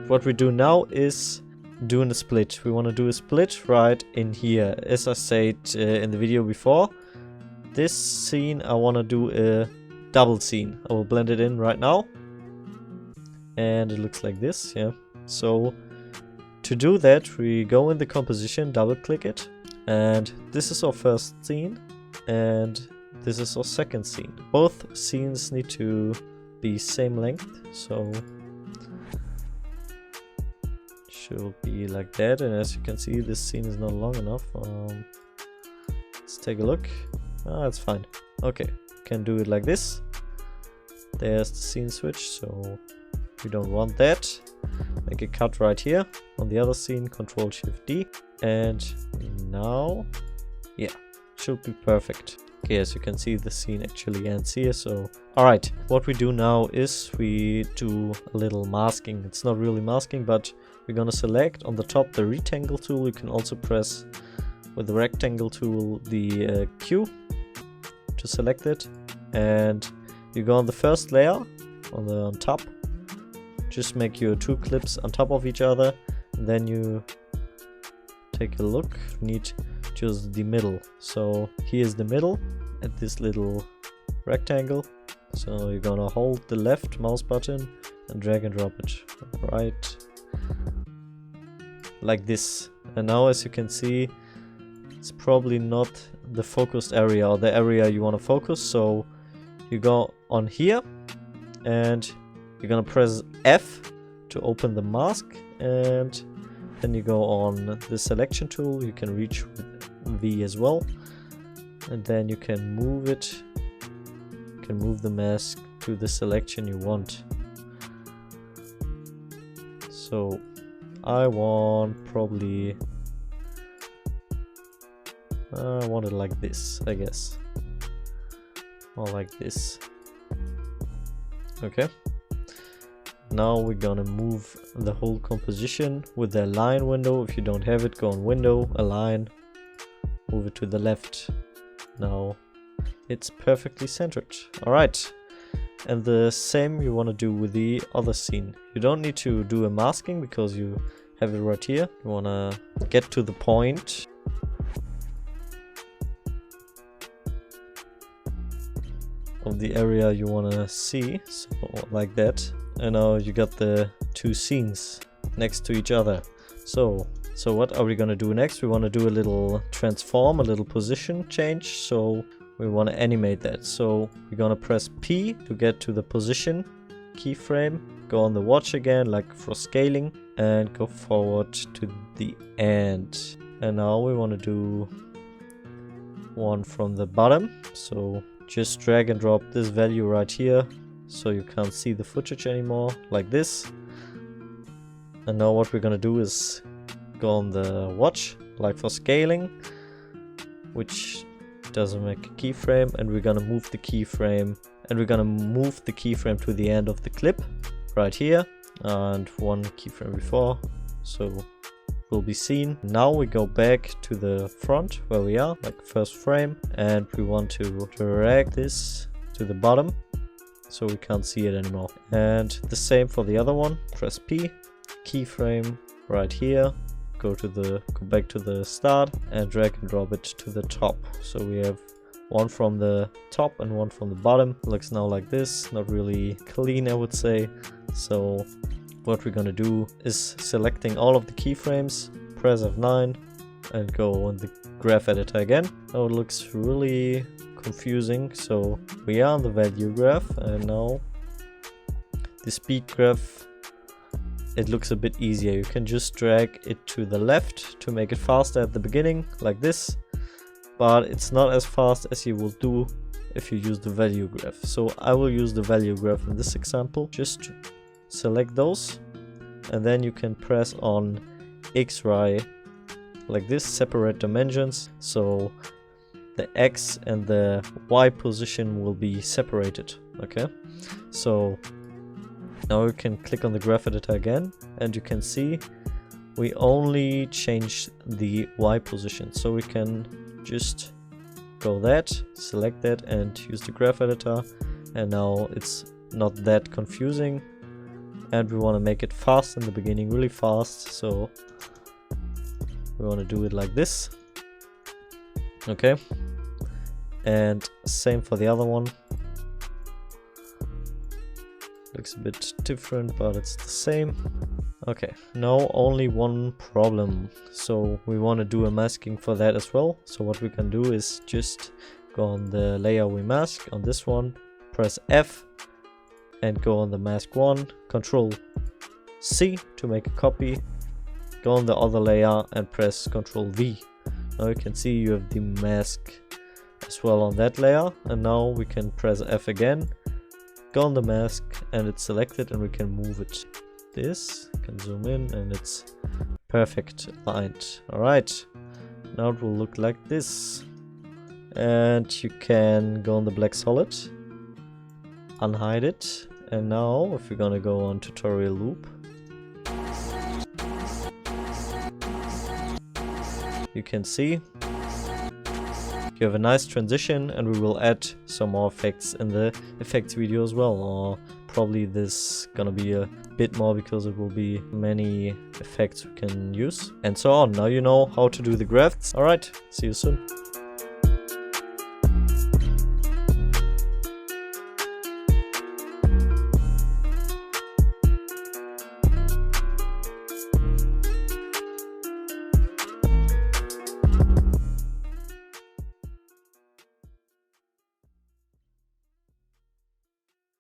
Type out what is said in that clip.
what we do now is doing a split. We want to do a split right in here. As I said in the video before, this scene I want to do a double scene. I will blend it in right now. And it looks like this, yeah. So to do that, we go in the composition, double click it. And this is our first scene. And this is our second scene. Both scenes need to be same length. So should be like that. And as you can see, this scene is not long enough. Let's take a look. Ah, it's fine. Okay, can do it like this. There's the scene switch, so we don't want that. Make a cut right here on the other scene, Control Shift D. And now, yeah, should be perfect. Okay, as you can see, the scene actually ends here. So, alright, what we do now is we do a little masking. It's not really masking, but we're gonna select on the top the rectangle tool. You can also press with the rectangle tool the Q to select it. And you go on the first layer on top. Just make your two clips on top of each other. And then you take a look. You need just the middle. So here's the middle at this little rectangle. So you're gonna hold the left mouse button and drag and drop it right like this. And now, as you can see, it's probably not the focused area or the area you want to focus. So you go on here and you're gonna press F to open the mask, and then you go on the selection tool. You can reach with V as well, and then you can move it. You can move the mask to the selection you want. So I want probably I want it like this, I guess, or like this. Okay. Now we're gonna move the whole composition with the align window. If you don't have it, go on window, align, move it to the left. Now it's perfectly centered. Alright, and the same you want to do with the other scene. You don't need to do a masking because you have it right here. You want to get to the point of the area you want to see, so like that. And now you got the two scenes next to each other. So what are we gonna do next? We want to do a little transform, a little position change. So we want to animate that. So we're gonna press P to get to the position keyframe. Go on the watch again, like for scaling, and go forward to the end. And now we want to do one from the bottom. So just drag and drop this value right here, so you can't see the footage anymore, like this. And now what we're gonna do is go on the watch, like for scaling, which doesn't make a keyframe, and we're gonna move the keyframe, to the end of the clip, right here, and one keyframe before, so will be seen. Now we go back to the front where we are, like first frame, and we want to drag this to the bottom so we can't see it anymore. And the same for the other one. Press P, keyframe right here, go back to the start and drag and drop it to the top. So we have one from the top and one from the bottom. Looks now like this, not really clean, I would say. So what we're gonna do is selecting all of the keyframes, press F9 and go in the graph editor again. Now it looks really confusing. So we are on the value graph, and now the speed graph, it looks a bit easier. You can just drag it to the left to make it faster at the beginning, like this, but it's not as fast as you will do if you use the value graph. So I will use the value graph in this example. Just select those, and then you can press on XY like this, separate dimensions, so the X and the Y position will be separated. Okay, so now we can click on the graph editor again, and you can see we only changed the Y position. So we can just go that, select that, and use the graph editor, and now it's not that confusing. and we want to make it fast in the beginning, really fast, so we want to do it like this. Okay, and same for the other one. Looks a bit different, but it's the same. Okay, now only one problem, so we want to do a masking for that as well. So what we can do is just go on the layer we mask, on this one, press F, and go on the mask one, Control C to make a copy, go on the other layer and press Control V. Now you can see you have the mask as well on that layer, and now we can press F again, go on the mask, and it's selected, and we can move it. This can zoom in, and it's perfect aligned. Alright, now it will look like this. And you can go on the black solid, unhide it, and now if we're gonna go on tutorial loop, you can see you have a nice transition, and we will add some more effects in the effects video as well, or probably this gonna be a bit more because it will be many effects we can use and so on. Now you know how to do the grafts. Alright, see you soon.